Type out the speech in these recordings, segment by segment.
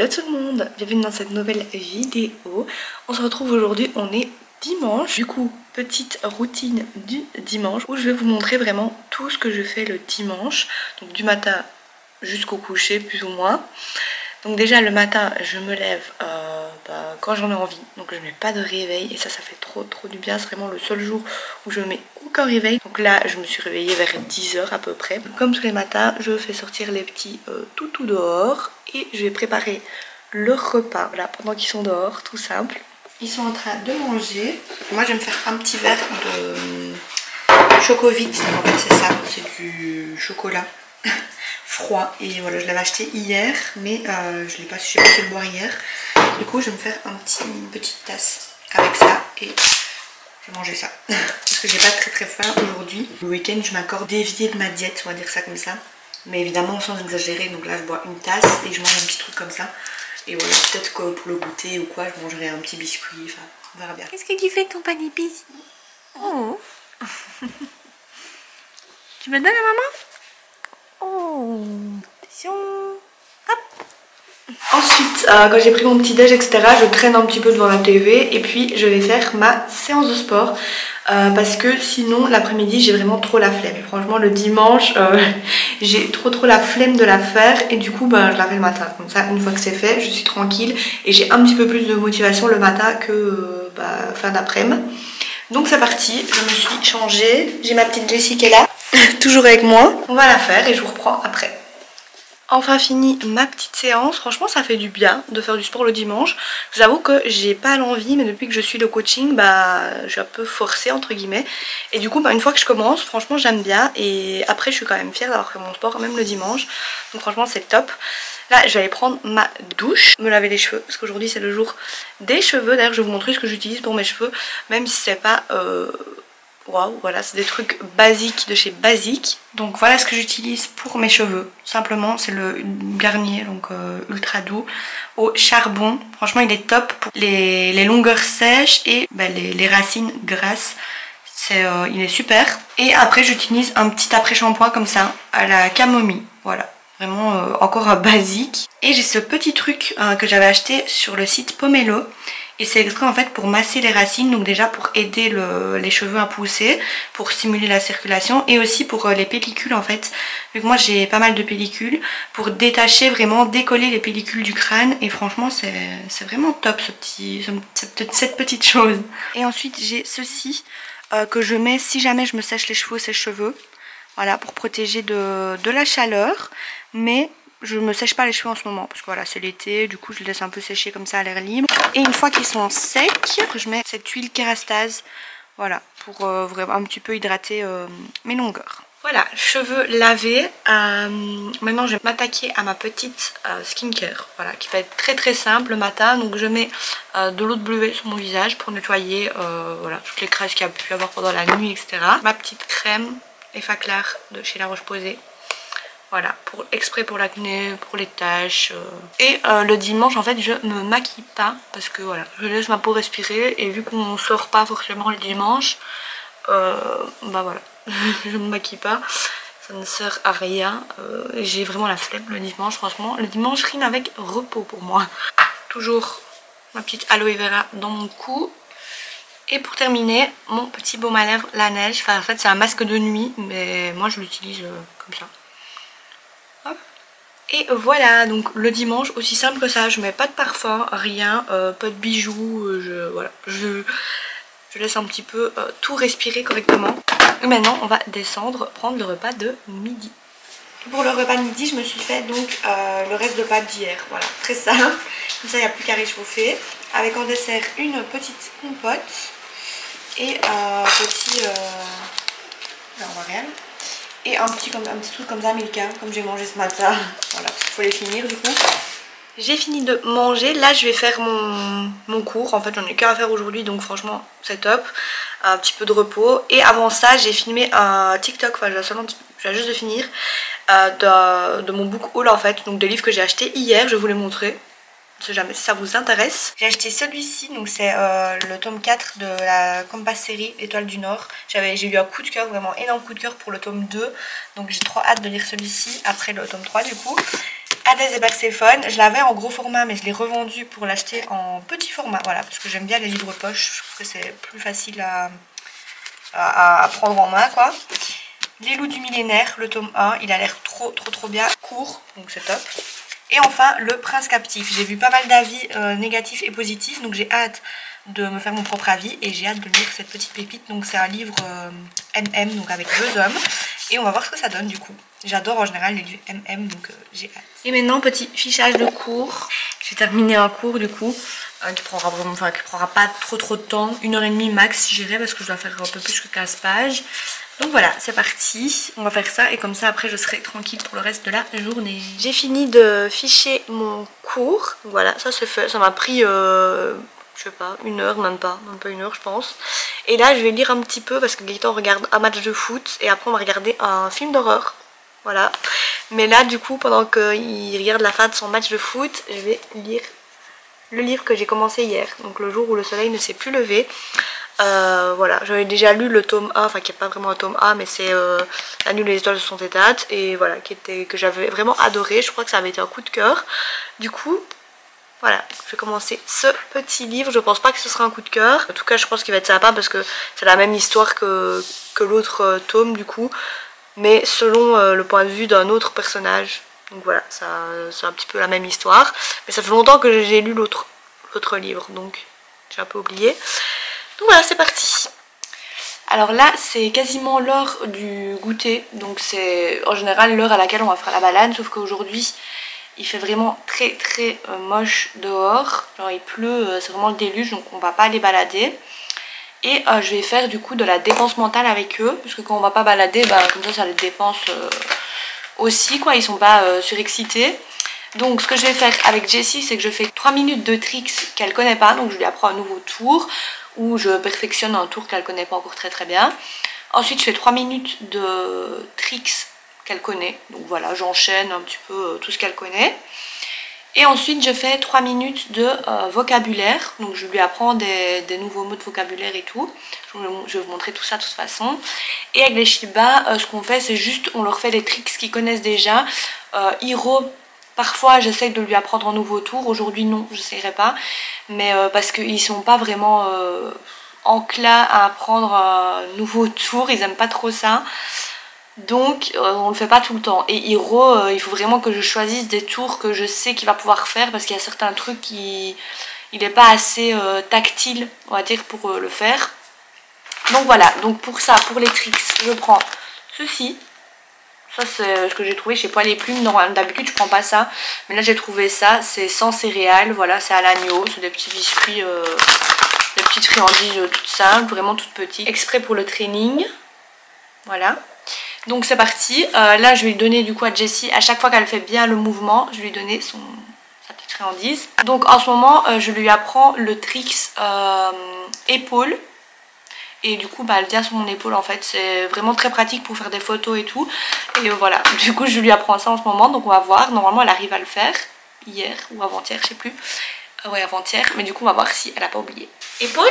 Hello tout le monde, bienvenue dans cette nouvelle vidéo. On se retrouve aujourd'hui, on est dimanche. Du coup, petite routine du dimanche où je vais vous montrer vraiment tout ce que je fais le dimanche. Donc du matin jusqu'au coucher plus ou moins. Donc déjà le matin je me lève quand j'en ai envie, donc je mets pas de réveil et ça fait trop du bien. C'est vraiment le seul jour où je mets aucun réveil. Donc là je me suis réveillée vers 10 h à peu près. Comme tous les matins je fais sortir les petits toutous dehors et je vais préparer leur repas, voilà, pendant qu'ils sont dehors, tout simple. Ils sont en train de manger. Moi je vais me faire un petit verre de Chocovit. En fait c'est ça, c'est du chocolat froid et voilà, je l'avais acheté hier mais je l'ai pas, je sais pas si le boire hier. Du coup je vais me faire une petite tasse avec ça et je vais manger ça parce que j'ai pas très faim aujourd'hui. Le week-end je m'accorde dévier de ma diète, on va dire ça comme ça, mais évidemment sans exagérer. Donc là je bois une tasse et je mange un petit truc comme ça et voilà, peut-être que pour le goûter ou quoi je mangerai un petit biscuit, enfin on verra bien. Qu'est-ce que tu fais ton panipi? Oh. Tu me donnes à maman? Oh, attention. Hop. Ensuite, quand j'ai pris mon petit déj, etc., je traîne un petit peu devant la TV et puis je vais faire ma séance de sport parce que sinon l'après-midi j'ai vraiment trop la flemme. Franchement le dimanche j'ai trop la flemme de la faire et du coup je la fais le matin. Comme ça une fois que c'est fait je suis tranquille et j'ai un petit peu plus de motivation le matin que fin d'après-midi. Donc c'est parti, je me suis changée, j'ai ma petite Jessie qui est là, toujours avec moi. On va la faire et je vous reprends après. Enfin fini ma petite séance, franchement ça fait du bien de faire du sport le dimanche. Je vous avoue que j'ai pas l'envie, mais depuis que je suis le coaching, je suis un peu forcée entre guillemets. Et du coup une fois que je commence, franchement j'aime bien. Et après je suis quand même fière d'avoir fait mon sport même le dimanche. Donc franchement c'est top. Là je vais aller prendre ma douche, me laver les cheveux, parce qu'aujourd'hui c'est le jour des cheveux. D'ailleurs je vais vous montrer ce que j'utilise pour mes cheveux, même si c'est pas... waouh, voilà, c'est des trucs basiques de chez Basique. Donc voilà ce que j'utilise pour mes cheveux. Simplement c'est le Garnier, donc ultra doux au charbon. Franchement il est top pour les longueurs sèches et les racines grasses. Il est super. Et après j'utilise un petit après-shampoing comme ça à la camomille. Voilà, vraiment encore un basique. Et j'ai ce petit truc que j'avais acheté sur le site Pomelo. Et c'est extrait en fait pour masser les racines, donc déjà pour aider les cheveux à pousser, pour stimuler la circulation et aussi pour les pellicules en fait. Vu que moi j'ai pas mal de pellicules, pour détacher vraiment, décoller les pellicules du crâne. Et franchement c'est vraiment top cette petite chose. Et ensuite j'ai ceci que je mets si jamais je me sèche les cheveux ou sèche-cheveux. Voilà, pour protéger de la chaleur. Mais je me sèche pas les cheveux en ce moment parce que voilà c'est l'été, du coup je les laisse un peu sécher comme ça à l'air libre. Et une fois qu'ils sont secs, je mets cette huile Kérastase, voilà, pour vraiment un petit peu hydrater mes longueurs. Voilà, cheveux lavés. Maintenant je vais m'attaquer à ma petite skincare, voilà, qui va être très simple le matin. Donc je mets de l'eau de bleuet sur mon visage pour nettoyer voilà, toutes les crasses qu'il y a pu avoir pendant la nuit, etc. Ma petite crème Effaclar de chez La Roche-Posay. Voilà, exprès pour l'acné, pour les taches. Et le dimanche en fait je me maquille pas parce que voilà, je laisse ma peau respirer. Et vu qu'on sort pas forcément le dimanche, voilà, je me maquille pas. Ça ne sert à rien. J'ai vraiment la flemme le dimanche, franchement. Le dimanche rime avec repos pour moi. Toujours ma petite aloe vera dans mon cou. Et pour terminer, mon petit baume à lèvres La Neige. Enfin en fait c'est un masque de nuit, mais moi je l'utilise comme ça. Hop. Et voilà, donc le dimanche aussi simple que ça, je mets pas de parfum, rien, pas de bijoux, voilà, je laisse un petit peu tout respirer correctement. Et maintenant on va descendre prendre le repas de midi. Et pour le repas de midi je me suis fait donc le reste de pâtes d'hier, voilà, très simple, comme ça il n'y a plus qu'à réchauffer. Avec en dessert une petite compote et un petit et un petit truc comme ça Milka, comme j'ai mangé ce matin. Voilà, parce qu'il faut les finir du coup. J'ai fini de manger, là je vais faire mon cours. En fait j'en ai qu'à faire aujourd'hui, donc franchement c'est top. Un petit peu de repos. Et avant ça j'ai filmé un TikTok, enfin je viens juste de finir, de mon book haul en fait. Donc des livres que j'ai achetés hier, je vais vous les montrer. On sait jamais si ça vous intéresse. J'ai acheté celui-ci, donc c'est le tome 4 de la Compass série Étoile du Nord. J'ai eu un coup de cœur, vraiment énorme coup de cœur pour le tome 2. Donc j'ai trop hâte de lire celui-ci après le tome 3 du coup. Hadès et Perséphone. Je l'avais en gros format mais je l'ai revendu pour l'acheter en petit format. Voilà, parce que j'aime bien les livres poche. Je trouve que c'est plus facile à prendre en main quoi. Les loups du millénaire, le tome 1. Il a l'air trop bien court, donc c'est top. Et enfin le prince captif. J'ai vu pas mal d'avis négatifs et positifs, donc j'ai hâte de me faire mon propre avis et j'ai hâte de lire cette petite pépite. Donc c'est un livre MM, donc avec 2 hommes, et on va voir ce que ça donne du coup. J'adore en général les livres MM, donc j'ai hâte. Et maintenant petit fichage de cours. J'ai terminé un cours du coup qui prendra vraiment, enfin qui prendra pas trop de temps, 1h30 max j'irai parce que je dois faire un peu plus que 15 pages. Donc voilà, c'est parti, on va faire ça et comme ça après je serai tranquille pour le reste de la journée. J'ai fini de ficher mon cours, voilà, ça c'est fait, ça m'a pris je sais pas, 1 heure, même pas 1 heure je pense. Et là je vais lire un petit peu parce que Gaëtan regarde un match de foot et après on va regarder un film d'horreur. Voilà, mais là du coup pendant qu'il regarde la fin de son match de foot, je vais lire le livre que j'ai commencé hier, donc le jour où le soleil ne s'est plus levé. Voilà, j'avais déjà lu le tome 1, enfin qui n'est pas vraiment un tome 1 mais c'est La nuit où les étoiles se sont éteintes, et voilà, que j'avais vraiment adoré, je crois que ça avait été un coup de cœur. Du coup, voilà, je vais commencer ce petit livre, je pense pas que ce sera un coup de cœur. En tout cas je pense qu'il va être sympa parce que c'est la même histoire que l'autre tome du coup, mais selon le point de vue d'un autre personnage. Donc voilà, c'est un petit peu la même histoire, mais ça fait longtemps que j'ai lu l'autre livre, donc j'ai un peu oublié. Donc voilà, c'est parti. Alors là c'est quasiment l'heure du goûter, donc c'est en général l'heure à laquelle on va faire la balade, sauf qu'aujourd'hui il fait vraiment très moche dehors, genre il pleut, c'est vraiment le déluge, donc on va pas aller balader. Et je vais faire du coup de la dépense mentale avec eux, parce que quand on va pas balader, bah, comme ça les dépense aussi quoi, ils sont pas surexcités. Donc ce que je vais faire avec Jessie, c'est que je fais 3 minutes de tricks qu'elle connaît pas, donc je lui apprends un nouveau tour, où je perfectionne un tour qu'elle connaît pas encore très bien. Ensuite je fais 3 minutes de tricks qu'elle connaît, donc voilà, j'enchaîne un petit peu tout ce qu'elle connaît. Et ensuite je fais 3 minutes de vocabulaire, donc je lui apprends des nouveaux mots de vocabulaire et tout. Je vais vous montrer tout ça de toute façon. Et avec les Shiba, ce qu'on fait c'est juste, on leur fait des tricks qu'ils connaissent déjà. Hiro, parfois j'essaie de lui apprendre un nouveau tour, aujourd'hui non, je n'essayerai pas. Mais parce qu'ils sont pas vraiment enclins à apprendre un nouveau tour, ils aiment pas trop ça. Donc on le fait pas tout le temps. Et Hiro, il faut vraiment que je choisisse des tours que je sais qu'il va pouvoir faire, parce qu'il y a certains trucs qui il n'est pas assez tactile, on va dire, pour le faire. Donc voilà, donc pour ça, pour les tricks, je prends ceci. Ça c'est ce que j'ai trouvé chez Poil et Plume. D'habitude je prends pas ça, mais là j'ai trouvé ça. C'est sans céréales, voilà, c'est à l'agneau, c'est des petits biscuits, des petites friandises toutes simples, vraiment toutes petites, exprès pour le training. Voilà. Donc c'est parti, là je vais lui donner du coup à Jessie, à chaque fois qu'elle fait bien le mouvement, je vais lui donner sa petite friandise. Donc en ce moment je lui apprends le tricks épaule. Et du coup bah, elle tient sur mon épaule en fait, c'est vraiment très pratique pour faire des photos et tout. Et voilà, du coup je lui apprends ça en ce moment, donc on va voir, normalement elle arrive à le faire, hier ou avant-hier, je sais plus. Ouais, avant-hier, mais du coup on va voir si elle a pas oublié. Épaule,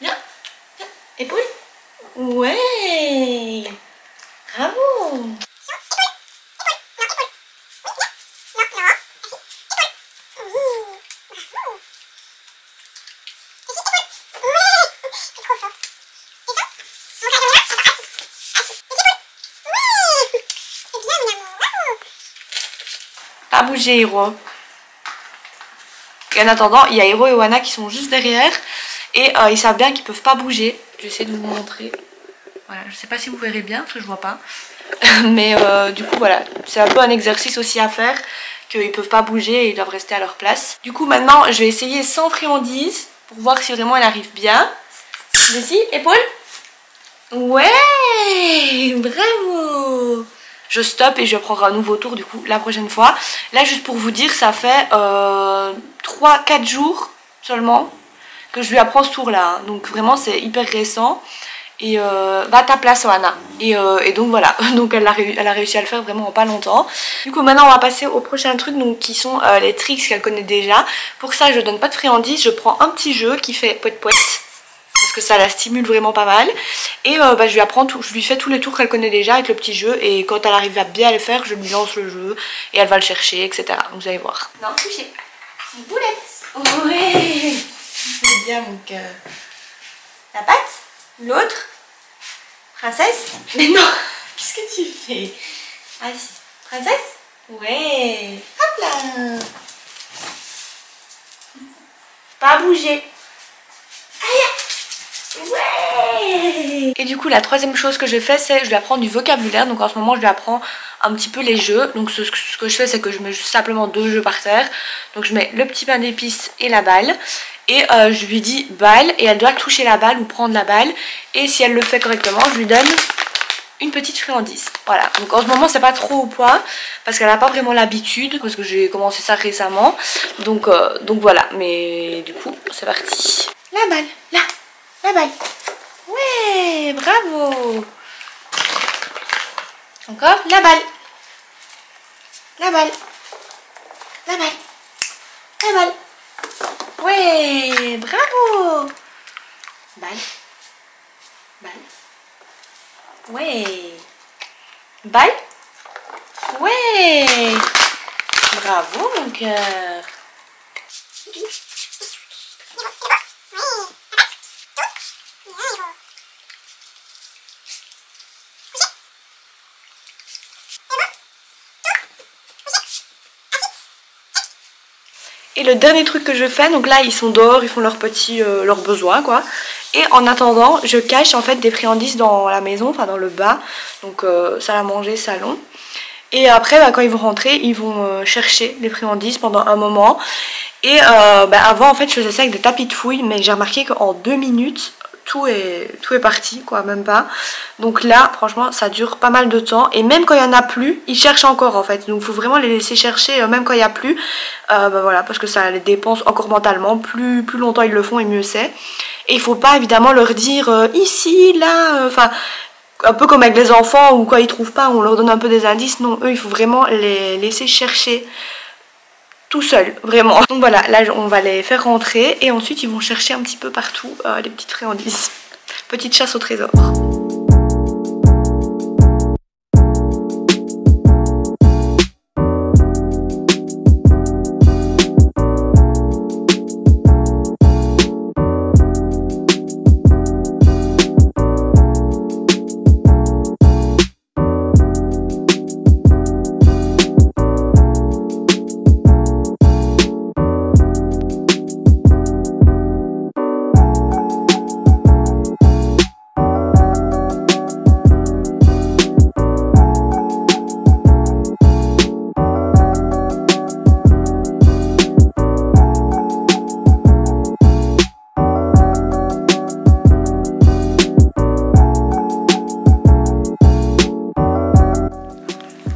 viens, viens, épaule. Ouais. Bravo! Pas bouger Hiro. Et en attendant, il y a Hiro et Oana qui sont juste derrière. Et ils savent bien qu'ils peuvent pas bouger. Je vais essayer de vous montrer. Voilà, je sais pas si vous verrez bien parce que je vois pas. Mais du coup voilà, c'est un peu un exercice aussi à faire, qu'ils peuvent pas bouger et ils doivent rester à leur place. Du coup maintenant je vais essayer sans friandise pour voir si vraiment elle arrive bien. Jessie, épaule. Ouais, bravo. Je stoppe et je prendrai un nouveau tour du coup la prochaine fois. Là juste pour vous dire, ça fait 3-4 jours seulement que je lui apprends ce tour là, donc vraiment c'est hyper récent. Et va à ta place Oana. Et donc voilà, donc elle a réussi à le faire vraiment en pas longtemps. Du coup maintenant on va passer au prochain truc, donc qui sont les tricks qu'elle connaît déjà. Pour ça je donne pas de friandises, je prends un petit jeu qui fait poète poète, parce que ça la stimule vraiment pas mal. Et je lui fais tous les tours qu'elle connaît déjà avec le petit jeu, et quand elle arrive à bien les faire, je lui lance le jeu et elle va le chercher, etc. Donc vous allez voir. Non, touchez. Une boulette. Ouais. C'est bien mon cœur. La patte. L'autre. Princesse. Mais non. Qu'est-ce que tu fais? Ah si. Princesse. Ouais. Hop là. Pas bouger. Aïe. Ouais. Et du coup la troisième chose que je fais, c'est je lui apprends du vocabulaire. Donc en ce moment je lui apprends un petit peu les jeux. Donc ce que je fais, c'est que je mets juste simplement 2 jeux par terre. Donc je mets le petit pain d'épices et la balle. Et je lui dis balle, et elle doit toucher la balle ou prendre la balle. Et si elle le fait correctement, je lui donne une petite friandise. Voilà, donc en ce moment c'est pas trop au point parce qu'elle n'a pas vraiment l'habitude, parce que j'ai commencé ça récemment. Donc voilà, mais du coup c'est parti. La balle, là, la balle. Ouais, bravo. Encore la balle. La balle. La balle. La balle. Ouais, bravo. Balle. Balle. Ouais. Balle. Ouais. Bravo mon cœur. Et le dernier truc que je fais, donc là ils sont dehors, ils font leurs besoins quoi. Et en attendant, je cache en fait des friandises dans la maison, enfin dans le bas. Donc salle à manger, salon. Et après quand ils vont rentrer, ils vont chercher des friandises pendant un moment. Et avant en fait je faisais ça avec des tapis de fouille, mais j'ai remarqué qu'en 2 minutes tout est parti quoi, même pas. Donc là franchement ça dure pas mal de temps, et même quand il y en a plus, ils cherchent encore en fait. Donc il faut vraiment les laisser chercher même quand il y a plus, voilà, parce que ça les dépense encore mentalement. Plus longtemps ils le font et mieux c'est. Et il faut pas évidemment leur dire ici, là, enfin un peu comme avec les enfants ou quand ils trouvent pas on leur donne un peu des indices. Non, eux il faut vraiment les laisser chercher tout seul, vraiment. Donc voilà, là on va les faire rentrer et ensuite ils vont chercher un petit peu partout les petites friandises. Petite chasse au trésor.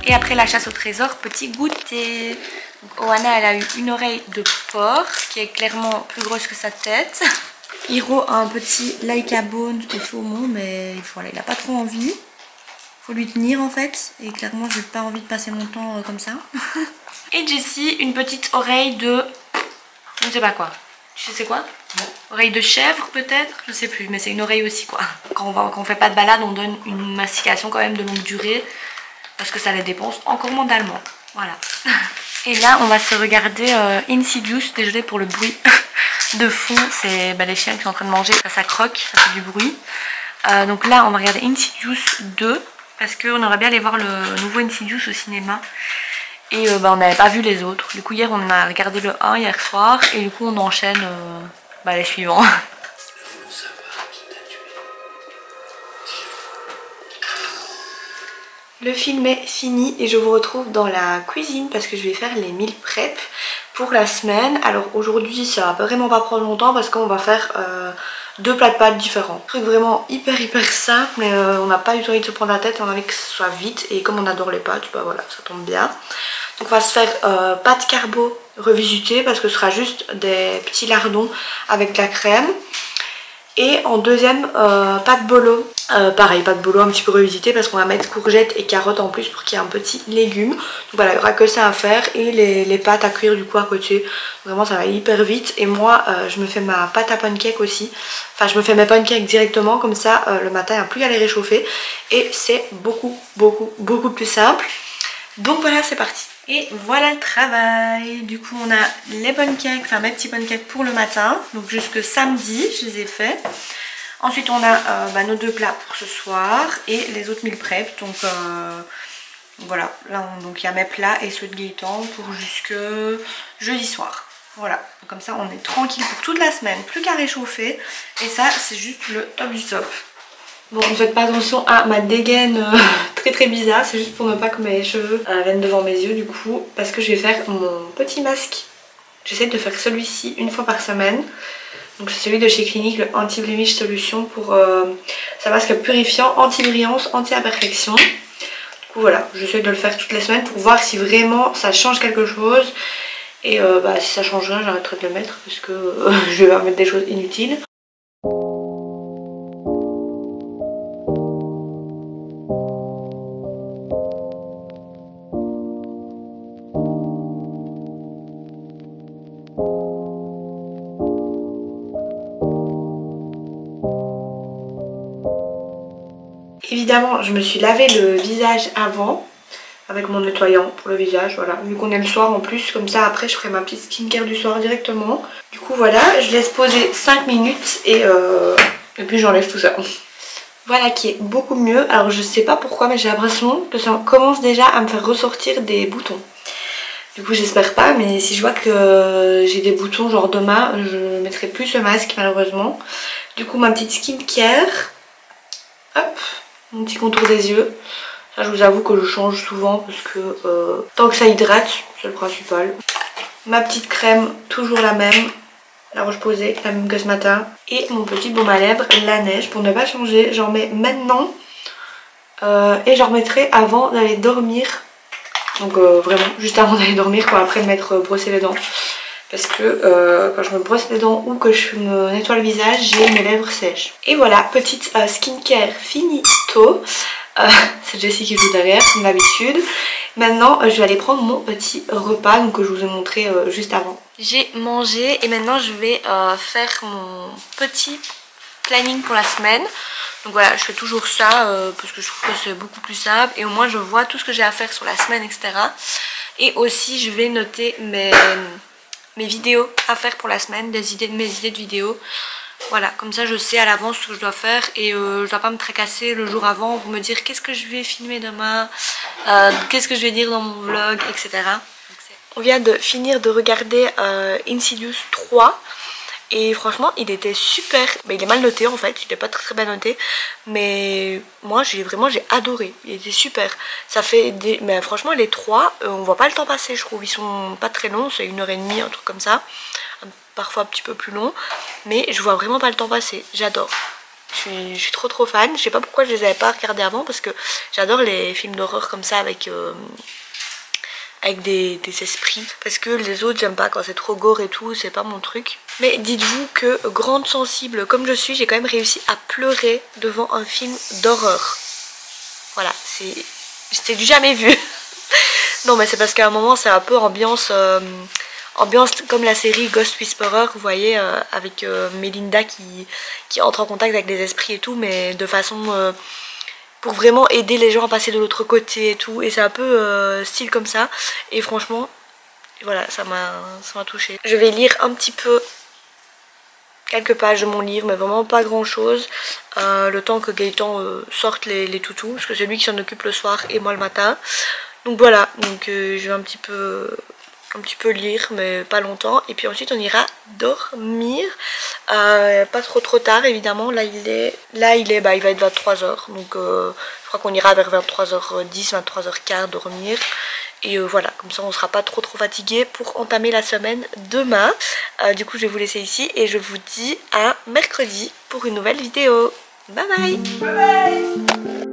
Et après la chasse au trésor, petit goûter. Donc Oana elle a eu une oreille de porc qui est clairement plus grosse que sa tête. Hiro a un petit Laika Bone de saumon, mais voilà, il n'a pas trop envie. Faut lui tenir en fait, et clairement j'ai pas envie de passer mon temps comme ça. Et Jessie, une petite oreille de... je ne sais pas quoi. Tu sais c'est quoi? Oreille de chèvre peut-être? Je sais plus, mais c'est une oreille aussi quoi. Quand on fait pas de balade, on donne une mastication quand même de longue durée, parce que ça les dépense encore mentalement. Voilà. Et là on va se regarder Insidious. Désolée pour le bruit de fond, c'est les chiens qui sont en train de manger, ça croque, ça fait du bruit. Donc là on va regarder Insidious 2, parce qu'on aimerait bien aller voir le nouveau Insidious au cinéma. Et on n'avait pas vu les autres. Du coup hier on a regardé le 1 hier soir, et du coup on enchaîne les suivants. Le film est fini et je vous retrouve dans la cuisine parce que je vais faire les meal prep pour la semaine. Alors aujourd'hui ça va vraiment pas prendre longtemps parce qu'on va faire 2 plats de pâtes différents. Un truc vraiment hyper simple, mais on n'a pas du tout envie de se prendre la tête, on a envie que ce soit vite, et comme on adore les pâtes, voilà, ça tombe bien. Donc on va se faire pâtes carbo revisitées parce que ce sera juste des petits lardons avec de la crème. Et en deuxième, pâtes bolo Pareil, pas de boulot, un petit peu revisité parce qu'on va mettre courgettes et carottes en plus pour qu'il y ait un petit légume. Donc voilà, il n'y aura que ça à faire et les pâtes à cuire du coup à côté. Vraiment ça va hyper vite. Et moi je me fais ma pâte à pancake aussi. Enfin je me fais mes pancakes directement, comme ça le matin il n'y a plus qu'à les réchauffer. Et c'est beaucoup plus simple. Donc voilà, c'est parti. Et voilà le travail. Du coup on a les pancakes, enfin mes petits pancakes pour le matin. Donc jusque samedi je les ai faits. Ensuite on a nos 2 plats pour ce soir et les autres meal prep. Donc voilà, là donc il y a mes plats et ceux de Gaëtan pour jusque jeudi soir. Voilà, donc comme ça on est tranquille pour toute la semaine, plus qu'à réchauffer. Et ça c'est juste le top du top. Bon, ne faites pas attention à ma dégaine très bizarre, c'est juste pour ne pas que mes cheveux viennent devant mes yeux du coup, parce que je vais faire mon petit masque. J'essaie de faire celui-ci une fois par semaine. Donc c'est celui de chez Clinique, le Anti-Blemish Solution pour ça masque purifiant, anti-brillance, anti-imperfection. Du coup voilà, j'essaie de le faire toutes les semaines pour voir si vraiment ça change quelque chose. Et si ça change rien, j'arrêterai de le mettre parce que je vais mettre des choses inutiles. Évidemment, je me suis lavé le visage avant avec mon nettoyant pour le visage, voilà. Vu qu'on est le soir en plus, comme ça après je ferai ma petite skincare du soir directement. Du coup voilà, je laisse poser 5 minutes et puis j'enlève tout ça. Voilà qui est beaucoup mieux. Alors je sais pas pourquoi mais j'ai l'impression que ça commence déjà à me faire ressortir des boutons. Du coup j'espère pas, mais si je vois que j'ai des boutons genre demain, je mettrai plus ce masque malheureusement. Du coup ma petite skincare. Hop, mon petit contour des yeux. Ça je vous avoue que je change souvent parce que tant que ça hydrate, c'est le principal. Ma petite crème, toujours la même. La Roche-Posay, la même que ce matin. Et mon petit baume à lèvres, la neige. Pour ne pas changer, j'en mets maintenant. Et j'en remettrai avant d'aller dormir. Donc vraiment, juste avant d'aller dormir, quoi, après m'être brossé les dents. Parce que quand je me brosse les dents ou que je me nettoie le visage, j'ai mes lèvres sèches. Et voilà, petite skincare finito. C'est Jessie qui joue derrière, comme d'habitude. Maintenant, je vais aller prendre mon petit repas donc, que je vous ai montré juste avant. J'ai mangé et maintenant je vais faire mon petit planning pour la semaine. Donc voilà, je fais toujours ça parce que je trouve que c'est beaucoup plus simple. Et au moins, je vois tout ce que j'ai à faire sur la semaine, etc. Et aussi, je vais noter mes vidéos à faire pour la semaine, mes idées de vidéos. Voilà, comme ça je sais à l'avance ce que je dois faire et je dois pas me tracasser le jour avant pour me dire qu'est-ce que je vais filmer demain, qu'est-ce que je vais dire dans mon vlog, etc. Donc, on vient de finir de regarder Insidious 3 et franchement il était super. Mais il est mal noté en fait, il est pas très bien noté, mais moi j'ai adoré, il était super. Ça fait des... mais franchement les 3 on voit pas le temps passer, je trouve. Ils sont pas très longs, c'est 1h30, un truc comme ça, parfois un petit peu plus long, mais je vois vraiment pas le temps passer. J'adore, je suis trop fan. Je sais pas pourquoi je les avais pas regardés avant, parce que j'adore les films d'horreur comme ça avec des esprits, parce que les autres j'aime pas quand c'est trop gore et tout, c'est pas mon truc. Mais dites-vous que grande sensible comme je suis, j'ai quand même réussi à pleurer devant un film d'horreur. Voilà, c'était du jamais vu. Non mais c'est parce qu'à un moment c'est un peu ambiance comme la série Ghost Whisperer, vous voyez, avec Melinda qui entre en contact avec des esprits et tout, mais de façon pour vraiment aider les gens à passer de l'autre côté et tout. Et c'est un peu style comme ça. Et franchement, voilà, ça m'a touchée. Je vais lire un petit peu quelques pages de mon livre, mais vraiment pas grand chose. Le temps que Gaëtan sorte les toutous, parce que c'est lui qui s'en occupe le soir et moi le matin. Donc voilà, donc je vais un petit peu lire, mais pas longtemps. Et puis ensuite on ira dormir, pas trop tard évidemment. Là il va être 23h, donc je crois qu'on ira vers 23h10, 23h15 dormir. Et voilà, comme ça on sera pas trop fatigué pour entamer la semaine demain. Du coup je vais vous laisser ici et je vous dis à mercredi pour une nouvelle vidéo. Bye bye.